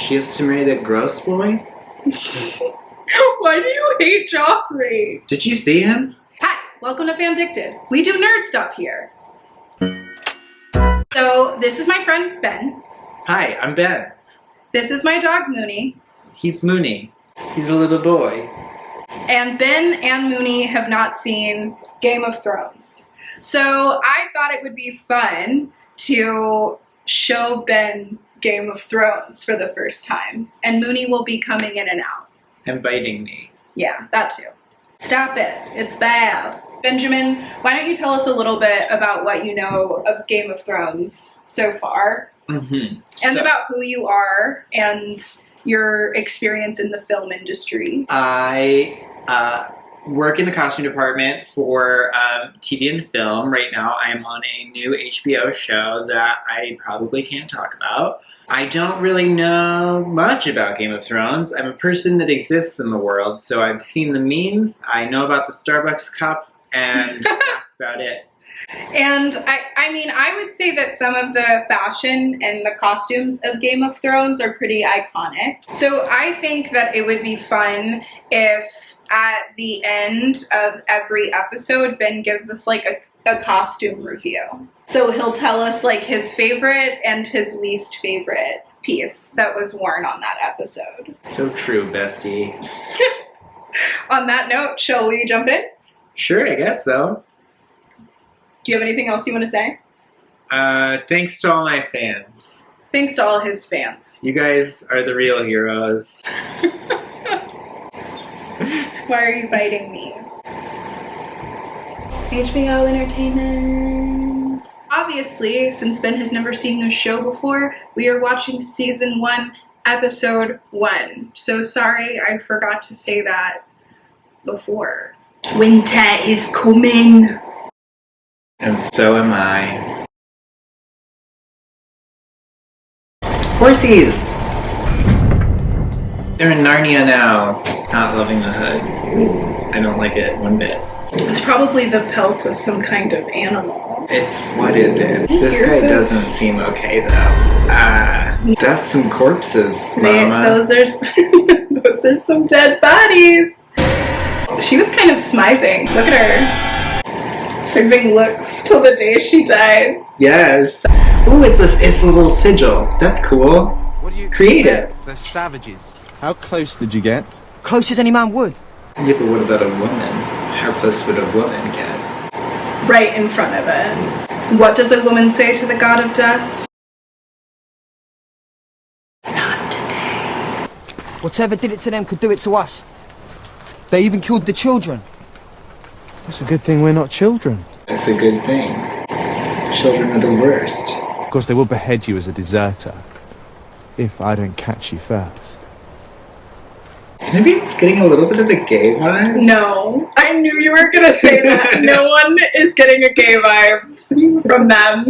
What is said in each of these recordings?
She has to marry that gross boy? Why do you hate Joffrey? Did you see him? Hi, welcome to Fandicted. We do nerd stuff here. So, this is my friend Ben. Hi, I'm Ben. This is my dog Mooney. He's Mooney. He's a little boy. And Ben and Mooney have not seen Game of Thrones. So, I thought it would be fun to show Ben Game of Thrones for the first time. And Mooney will be coming in and out. And biting me. Yeah, that too. Stop it. It's bad. Benjamin, why don't you tell us a little bit about what you know of Game of Thrones so far? Mm-hmm. And about who you are and your experience in the film industry. I work in the costume department for TV and film. Right now I'm on a new HBO show that I probably can't talk about. I don't really know much about Game of Thrones. I'm a person that exists in the world, so I've seen the memes, I know about the Starbucks cup, and that's about it. And I mean, I would say that some of the fashion and the costumes of Game of Thrones are pretty iconic. So I think that it would be fun if at the end of every episode, Ben gives us like a costume review. So he'll tell us like his favorite and his least favorite piece that was worn on that episode. So true, bestie. On that note, shall we jump in? Sure, I guess so. Do you have anything else you want to say? Thanks to all my fans. Thanks to all his fans. You guys are the real heroes. Why are you biting me? HBO Entertainment. Obviously, since Ben has never seen the show before, we are watching Season 1, Episode 1. So sorry, I forgot to say that before. Winter is coming. And so am I. Horsies! They're in Narnia now. Not loving the hood. I don't like it one bit. It's probably the pelt of some kind of animal. What is it? This guy doesn't seem okay though. That's some corpses, Mama. Those are some dead bodies. She was kind of smizing. Look at her. Serving looks till the day she died. Yes. Ooh, it's a little sigil. That's cool. What do you Creative. They're savages. How close did you get? Close as any man would. Yeah, but what about a woman? How close would a woman get? Right in front of it. What does a woman say to the god of death? Not today. Whatever did it to them could do it to us. They even killed the children. It's a good thing we're not children. That's a good thing. Children are the worst. Of course, they will behead you as a deserter. If I don't catch you first. Is anybody else getting a little bit of a gay vibe? No. I knew you were gonna say that. No one is getting a gay vibe from them.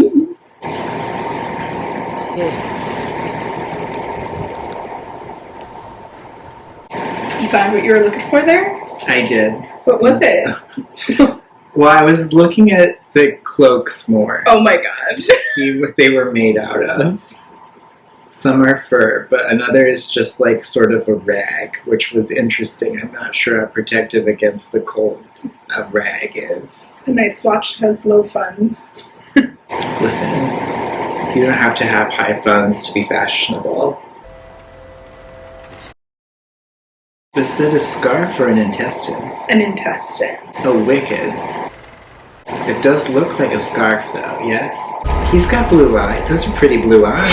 You found what you were looking for there? I did. What was it? Well, I was looking at the cloaks more. Oh my god. See what they were made out of. Some are fur, but another is just like sort of a rag, which was interesting. I'm not sure how protective against the cold a rag is. The Night's Watch has low funds. Listen, you don't have to have high funds to be fashionable. Was it a scarf or an intestine? An intestine. Oh, wicked. It does look like a scarf, though, yes? He's got blue eyes. Those are pretty blue eyes.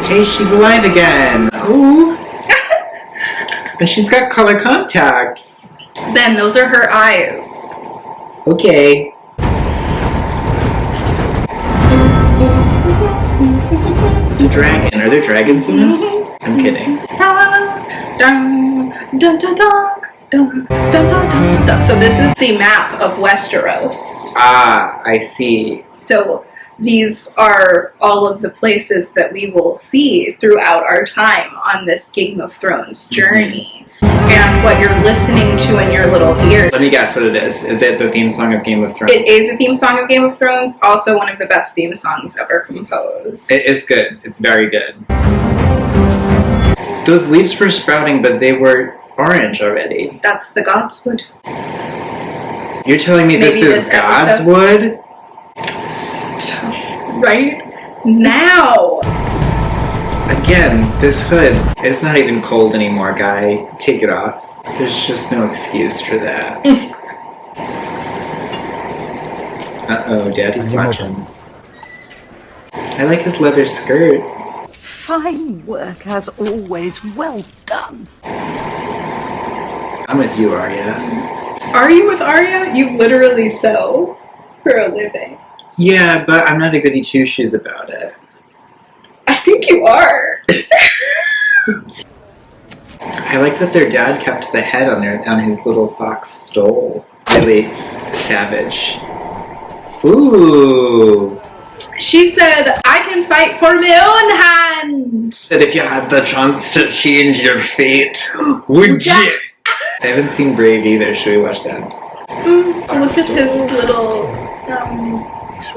Hey, she's alive again! Ooh! But she's got color contacts! Ben, those are her eyes. Okay. It's a dragon. Are there dragons in this? I'm kidding. So this is the map of Westeros. Ah, I see. So these are all of the places that we will see throughout our time on this Game of Thrones journey. And what you're listening to in your little ears. Let me guess what it is. Is it the theme song of Game of Thrones? It is the theme song of Game of Thrones, also one of the best theme songs ever composed. It is good. It's very good. Those leaves were sprouting, but they were orange already. That's the God's wood. You're telling me Maybe this is this God's episode- wood? Right now. Again, this hood is not even cold anymore, guy. Take it off. There's just no excuse for that. Uh-oh, Daddy's watching. I like his leather skirt. Fine work as always. Well done. I'm with you, Arya. Are you with Arya? You literally sew for a living. Yeah, but I'm not a goody two-shoes about it. I think you are. I like that their dad kept the head on his little fox stole. Really savage. Ooh. She said, I can fight for my own hand. Said if you had the chance to change your fate, would Yeah. you? I haven't seen Brave either. Should we watch that? Look at his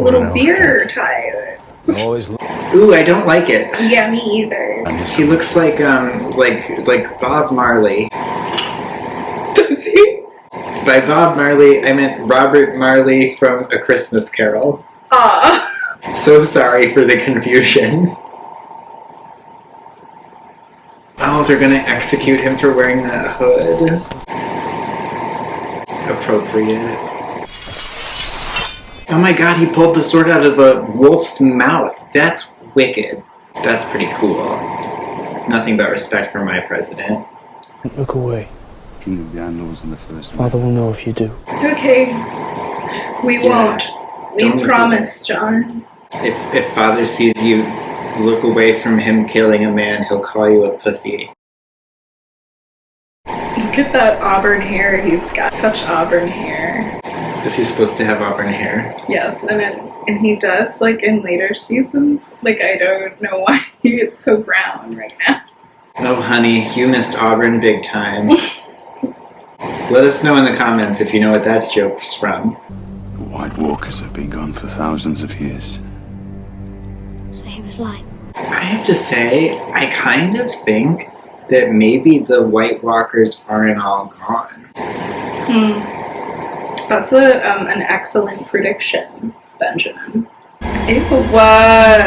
little beer tie. Ooh, I don't like it. Yeah, me either. He looks like Bob Marley. Does he? By Bob Marley, I meant Robert Marley from A Christmas Carol. Ah. So sorry for the confusion. Oh, they're gonna execute him for wearing that hood. Appropriate. Oh my god, he pulled the sword out of a wolf's mouth. That's wicked. That's pretty cool. Nothing but respect for my president. Look away. King of the Andals in the first Father will know if you do. Okay. We won't. Don't We look promise, John. If father sees you look away from him killing a man, he'll call you a pussy. Look at that auburn hair. He's got such auburn hair. Is he supposed to have auburn hair? Yes, and he does, like, in later seasons. Like, I don't know why it's so brown right now. Oh honey, you missed Auburn big time. Let us know in the comments if you know what that joke's from. The White Walkers have been gone for thousands of years. So he was lying. I have to say, I kind of think that maybe the White Walkers aren't all gone. That's an excellent prediction, Benjamin. Ew, what?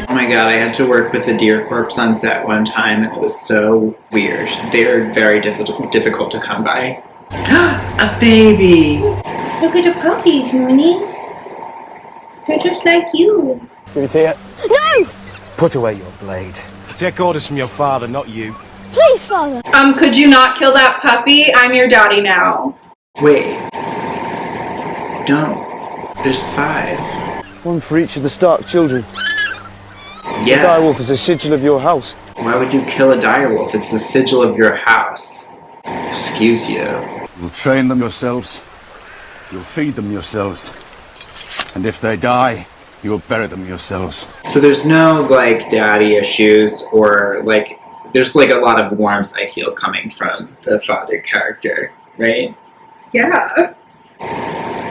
Oh my god, I had to work with the deer corpse on set one time and it was so weird. They're very difficult to come by. A baby! Look at the puppies, honey. They're just like you. Give it here. No! Put away your blade. Take orders from your father, not you. Please, Father. Could you not kill that puppy? I'm your daddy now. Wait. Don't. There's 5. One for each of the Stark children. Yeah. The direwolf is a sigil of your house. Why would you kill a direwolf? It's the sigil of your house. Excuse you. You'll train them yourselves. You'll feed them yourselves. And if they die, you'll bury them yourselves. So there's no, like, daddy issues or, like, there's, like, a lot of warmth I feel coming from the father character, right? Yeah.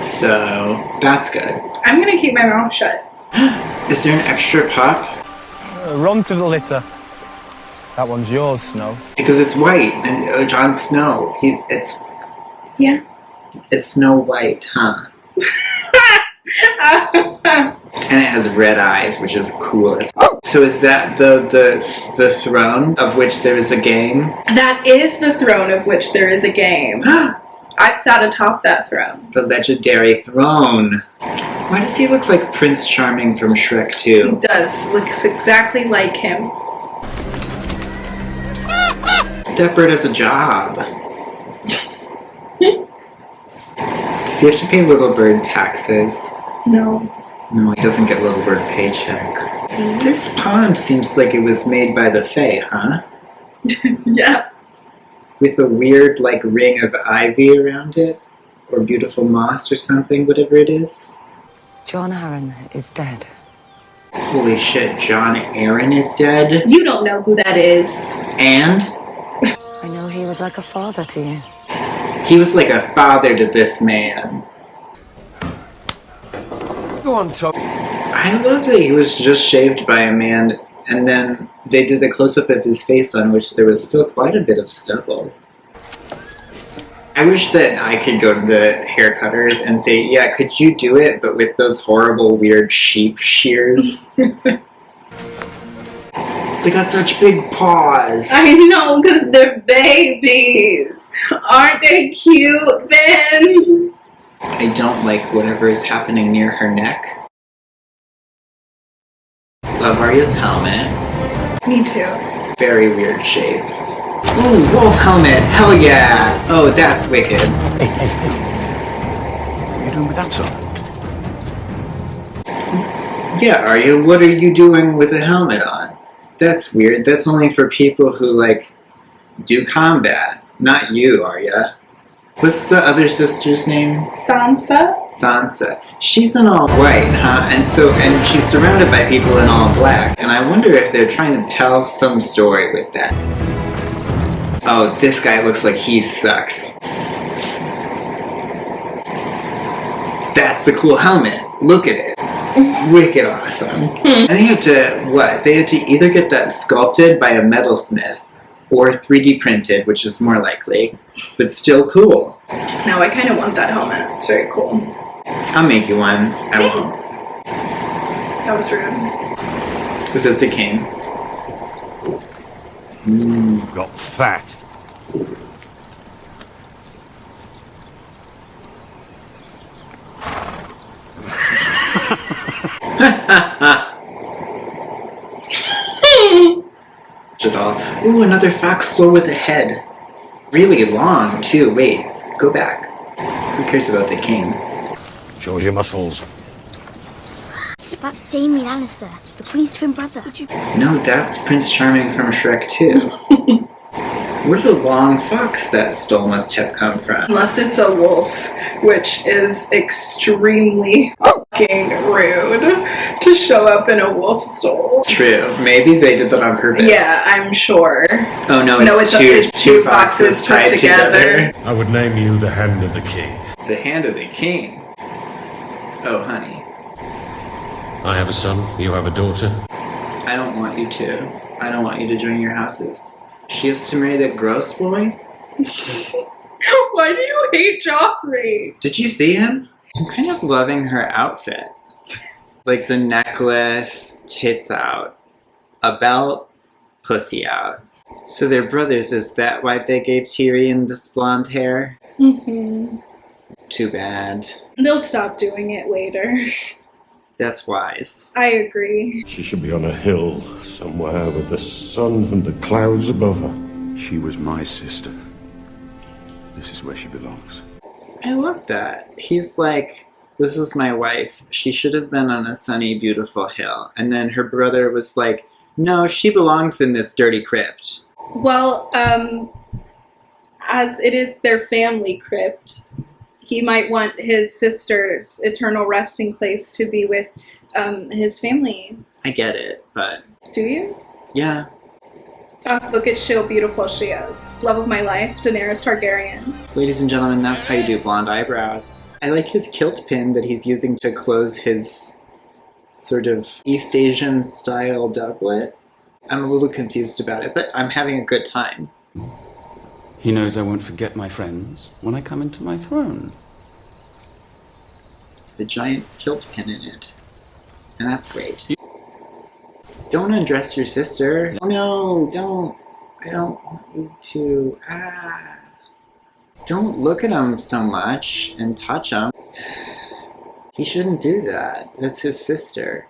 So, that's good. I'm gonna keep my mouth shut. Is there an extra pup? Run to the litter. That one's yours, Snow. Because it's white, and Jon Snow, Yeah. it's Snow White, huh? And it has red eyes, which is cool. So is that the throne of which there is a game? That is the throne of which there is a game. I've sat atop that throne. The legendary throne. Why does he look like Prince Charming from Shrek 2? He does. Looks exactly like him. That bird has a job. Does he have to pay Little Bird taxes? No. No, he doesn't get Little Bird paycheck. This pond seems like it was made by the Fae, huh? Yeah. With a weird, like, ring of ivy around it? Or beautiful moss or something, whatever it is. John Aaron is dead. Holy shit, John Aaron is dead? You don't know who that is. And? I know he was like a father to you. He was like a father to this man. Go on, Tom. I love that he was just shaved by a man and then they did a close-up of his face on which there was still quite a bit of stubble. I wish that I could go to the hair cutters and say, yeah, could you do it, but with those horrible, weird sheep shears? They got such big paws. I know, because they're babies. Aren't they cute, Ben? I don't like whatever is happening near her neck. Love Arya's helmet. Me too. Very weird shape. Ooh, wolf helmet! Hell yeah! Oh, that's wicked. Hey, hey, hey. What are you doing with that on? Yeah, Arya, what are you doing with a helmet on? That's weird. That's only for people who, like, do combat. Not you, Arya. What's the other sister's name? Sansa? Sansa. She's in all white, huh? And she's surrounded by people in all black. And I wonder if they're trying to tell some story with that. Oh, this guy looks like he sucks. That's the cool helmet. Look at it. Wicked awesome. And they had to, what? They had to either get that sculpted by a metalsmith or 3D printed, which is more likely, but still cool. No, I kind of want that helmet. It's very cool. I'll make you one. I won't. That was rude. Is it the king? Got fat. Ooh, another fox skull with a head. Really long, too. Wait, go back. Who cares about the king? Shows your muscles. That's Jaime Lannister, the Queen's twin brother. No, that's Prince Charming from Shrek 2. Where did the long fox that stole must have come from? Unless it's a wolf, which is extremely fucking rude to show up in a wolf stole. True. Maybe they did that on purpose. Yeah, I'm sure. Oh no, it's two foxes tied together. I would name you the Hand of the King. The Hand of the King. Oh, honey. I have a son, you have a daughter. I don't want you to. I don't want you to join your houses. She has to marry that gross boy? Why do you hate Joffrey? Did you see him? I'm kind of loving her outfit. Like the necklace, tits out. A belt, pussy out. So they're brothers, is that why they gave Tyrion this blonde hair? Mm-hmm. Too bad. They'll stop doing it later. That's wise. I agree. She should be on a hill somewhere with the sun and the clouds above her. She was my sister. This is where she belongs. I love that. He's like, this is my wife. She should have been on a sunny, beautiful hill. And then her brother was like, no, she belongs in this dirty crypt. Well, as it is their family crypt, he might want his sister's eternal resting place to be with his family. I get it, but... Do you? Yeah. Oh, look at how beautiful she is. Love of my life, Daenerys Targaryen. Ladies and gentlemen, that's how you do blonde eyebrows. I like his kilt pin that he's using to close his sort of East Asian style doublet. I'm a little confused about it, but I'm having a good time. He knows I won't forget my friends when I come into my throne. The giant kilt pin in it. And that's great. Don't undress your sister. Oh, no, don't. I don't want you to. Don't look at him so much and touch him. He shouldn't do that. That's his sister.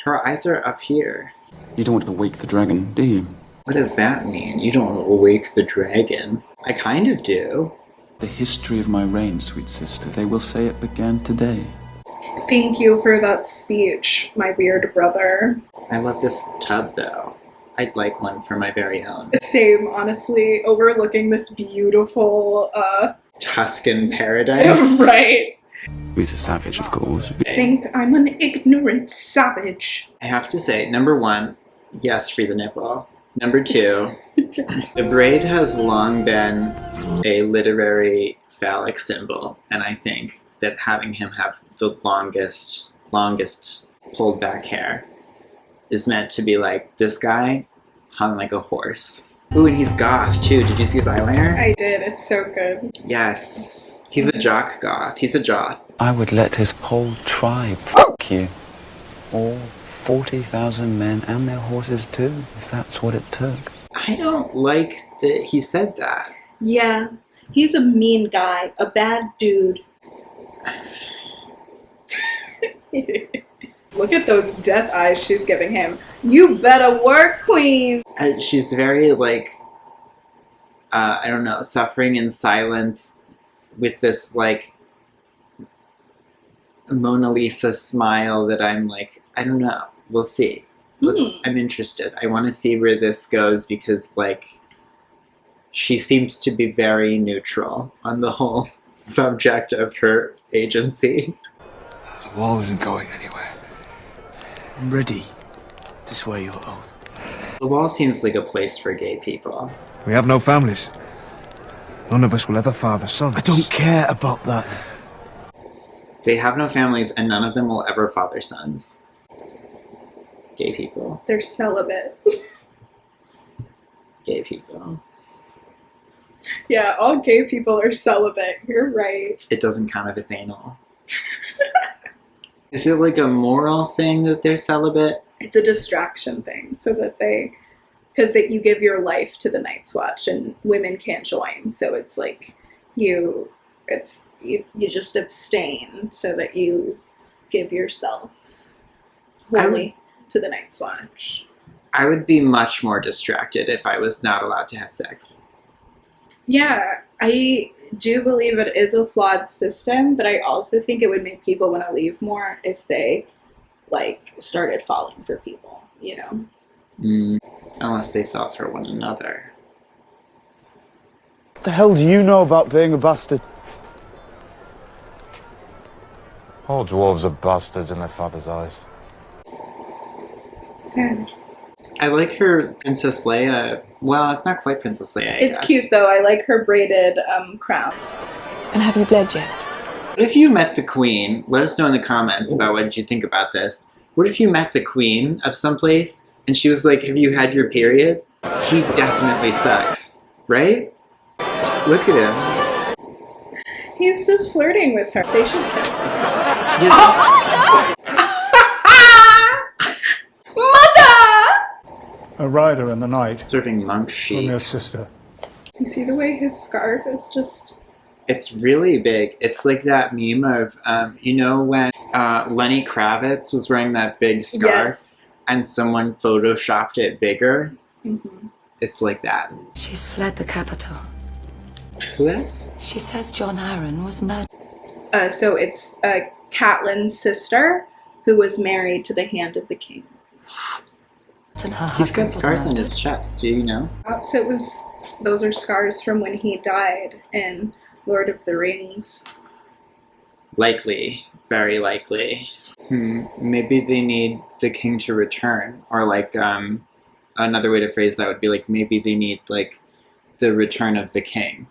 Her eyes are up here. You don't want to wake the dragon, do you? What does that mean? You don't awake the dragon. I kind of do. The history of my reign, sweet sister. They will say it began today. Thank you for that speech, my weird brother. I love this tub, though. I'd like one for my very own. Same, honestly, overlooking this beautiful, Tuscan paradise. Right. He's a savage, of course. I think I'm an ignorant savage. I have to say, number one, yes, free the nipple. Number two, the braid has long been a literary phallic symbol, and I think that having him have the longest pulled back hair is meant to be like, this guy hung like a horse. Ooh, and he's goth too. Did you see his eyeliner? I did. It's so good. Yes. He's a jock goth. He's a joth. I would let his whole tribe fuck you. All 40,000 men and their horses too, if that's what it took. I don't like that he said that. Yeah, he's a mean guy, a bad dude. Look at those death eyes she's giving him. You better work, queen! She's very, like, I don't know, suffering in silence with this, like, Mona Lisa smile that I'm like, I don't know. We'll see. I'm interested. I want to see where this goes because, like, she seems to be very neutral on the whole subject of her agency. The wall isn't going anywhere. I'm ready to swear your oath. The wall seems like a place for gay people. We have no families. None of us will ever father sons. I don't care about that. They have no families and none of them will ever father sons. Gay people. They're celibate. Gay people. Yeah, all gay people are celibate. You're right. It doesn't count if it's anal. Is it like a moral thing that they're celibate? It's a distraction thing, so that because you give your life to the Night's Watch and women can't join, so it's like you just abstain so that you give yourself wholly to the Night's Watch. I would be much more distracted if I was not allowed to have sex. Yeah, I do believe it is a flawed system, but I also think it would make people want to leave more if they, like, started falling for people, you know? Unless they fell for one another. What the hell do you know about being a bastard? All dwarves are bastards in their father's eyes. Sad. I like her Princess Leia. Well, it's not quite Princess Leia, I It's guess. cute, though. I like her braided crown. And have you bled yet? What if you met the Queen? Let us know in the comments about what you think about this. What if you met the Queen of someplace and she was like, have you had your period? He definitely sucks. Right? Look at him. He's just flirting with her. They should kiss him. A rider in the night Serving monk sheep. from your sister. You see the way his scarf is just... It's really big. It's like that meme of, you know when Lenny Kravitz was wearing that big scarf Yes. and someone photoshopped it bigger? Mm-hmm. It's like that. She's fled the capital. Who is? She says John Aaron was murdered. So it's Catelyn's sister who was married to the Hand of the King. And her He's got husband was scars on murdered. his chest, do you know? So those are scars from when he died in Lord of the Rings. Likely. Very likely. Maybe they need the king to return. Or like, another way to phrase that would be like, maybe they need like the return of the king.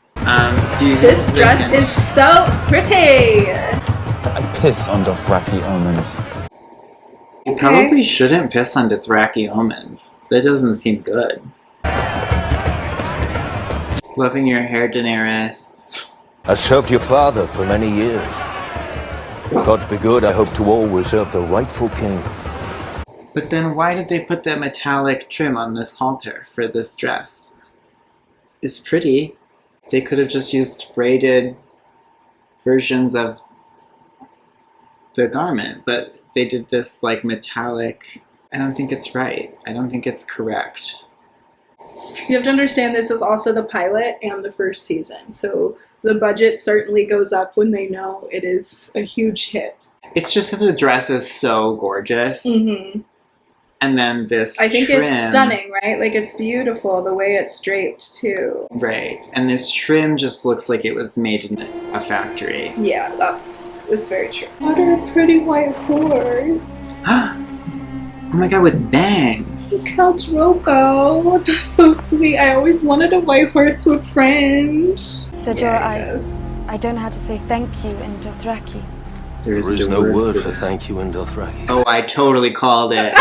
Do you This dress is so pretty! I piss on Dothraki omens. You probably shouldn't piss on Dothraki omens. That doesn't seem good. Loving your hair, Daenerys. I served your father for many years. If gods be good, I hope to always serve the rightful king. But then why did they put that metallic trim on this halter for this dress? It's pretty. They could have just used braided versions of the garment, but they did this like metallic. I don't think it's right. I don't think it's correct. You have to understand this is also the pilot and the first season, so the budget certainly goes up when they know it is a huge hit. It's just that the dress is so gorgeous. Mm-hmm. And then this I think trim, it's stunning, right? Like, it's beautiful, the way it's draped, too. Right. And this trim just looks like it was made in a factory. Yeah, it's very true. What a pretty white horse. Oh my god, with bangs. Look how Drogo. That's so sweet. I always wanted a white horse with fringe. Sir Jorah, I don't know how to say thank you in Dothraki. There is no word for thank you in Dothraki. Oh, I totally called it.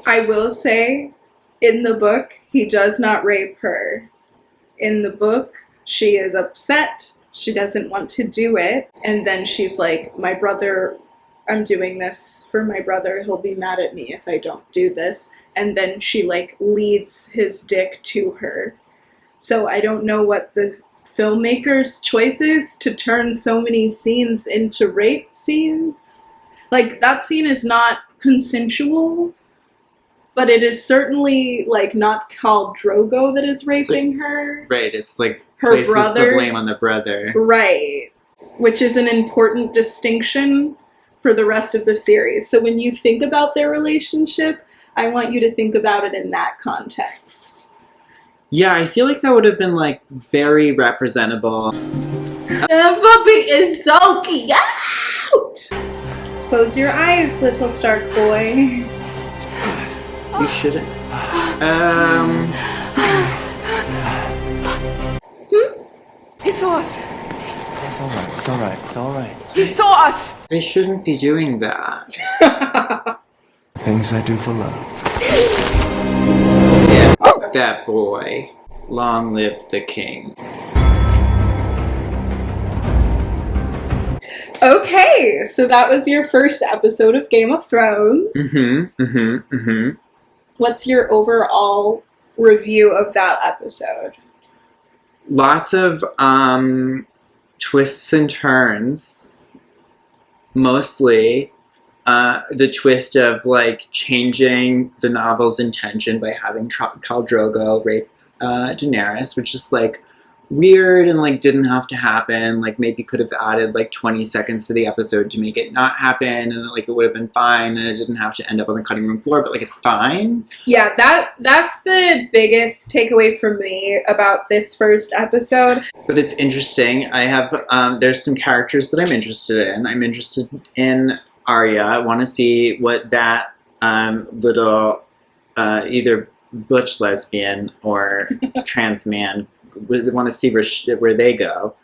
I will say, in the book, he does not rape her. In the book, she is upset. She doesn't want to do it. And then she's like, my brother, I'm doing this for my brother. He'll be mad at me if I don't do this. And then she like leads his dick to her. So I don't know what the filmmaker's choice is to turn so many scenes into rape scenes. Like, that scene is not consensual, but it is certainly like not Khal Drogo that is raping her. Right, it's like her places brothers, the blame on the brother. Right, which is an important distinction for the rest of the series. So when you think about their relationship, I want you to think about it in that context. Yeah, I feel like that would have been like very representable. The puppy is so cute! Close your eyes, little Stark boy. You shouldn't. He saw us. It's alright, it's alright, it's alright. He saw us. They shouldn't be doing that. Things I do for love. Yeah, that boy. Long live the king. Okay, so that was your first episode of Game of Thrones. What's your overall review of that episode? Lots of twists and turns. Mostly the twist of like changing the novel's intention by having Khal Drogo rape Daenerys, which is like weird and like didn't have to happen. Like maybe could have added like 20 seconds to the episode to make it not happen, and like it would have been fine, and it didn't have to end up on the cutting room floor, but like it's fine. Yeah, that's the biggest takeaway for me about this first episode. But it's interesting. I have there's some characters that I'm interested in. I'm interested in Arya. I want to see what that little either butch lesbian or trans man, want to see where they go.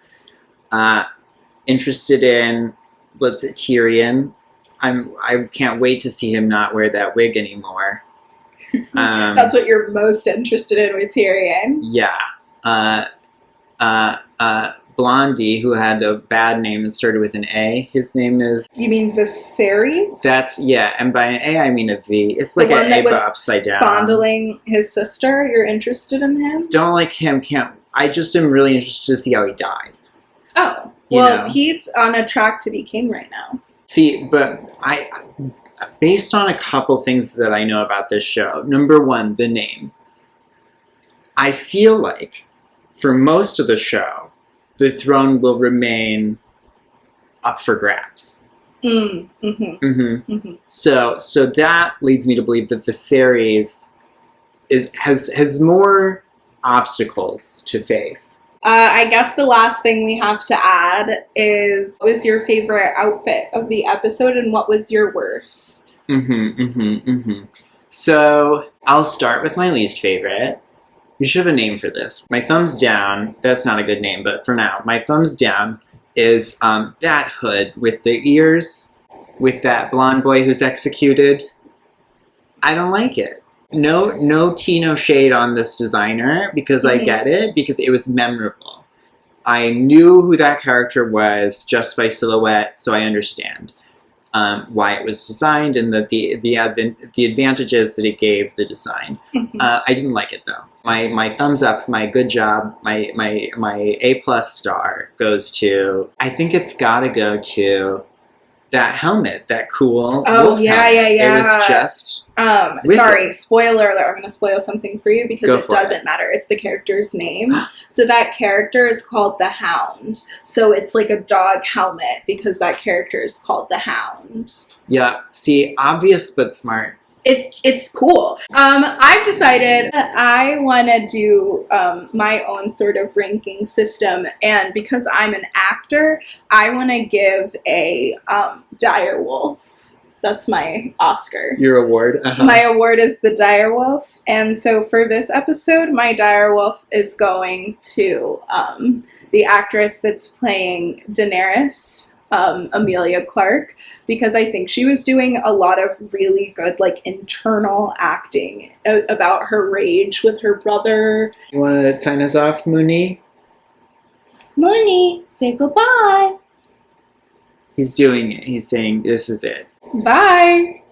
Interested in, let's say, Tyrion. I can't wait to see him not wear that wig anymore. That's what you're most interested in with Tyrion. Yeah. Blondie, who had a bad name and started with an A. His name is... You mean Viserys? That's, yeah, and by an A I mean a V. It's like an A but upside down. Fondling his sister, you're interested in him? Don't like him, I just am really interested to see how he dies. Oh, well, he's on a track to be king right now. See, but based on a couple things that I know about this show, number one, the name. I feel like for most of the show, the throne will remain up for grabs. So that leads me to believe that the series has more obstacles to face. I guess the last thing we have to add is, what was your favorite outfit of the episode and what was your worst? So I'll start with my least favorite. You should have a name for this. My thumbs down, that's not a good name, but for now, my thumbs down is that hood with the ears, with that blonde boy who's executed. I don't like it. No tea, no shade on this designer, because I get it, because it was memorable. I knew who that character was just by silhouette, so I understand why it was designed and that the advantages that it gave the design. I didn't like it though. My thumbs up, my good job, my A+ star goes to, I think it's gotta go to that helmet, that cool wolf helmet. It was just sorry, spoiler alert, I'm going to spoil something for you because it doesn't matter. It's the character's name. So that character is called the Hound. So it's like a dog helmet because that character is called the Hound. Yeah, see, obvious but smart. It's cool. I've decided that I want to do my own sort of ranking system, and because I'm an actor, I want to give a direwolf That's my Oscar. Your award? Uh-huh. My award is the direwolf. And so for this episode, my direwolf is going to the actress that's playing Daenerys, Amelia Clark, because I think she was doing a lot of really good, like, internal acting about her rage with her brother. You want to sign us off, Mooney? Mooney, say goodbye. He's doing it. He's saying, this is it. Bye.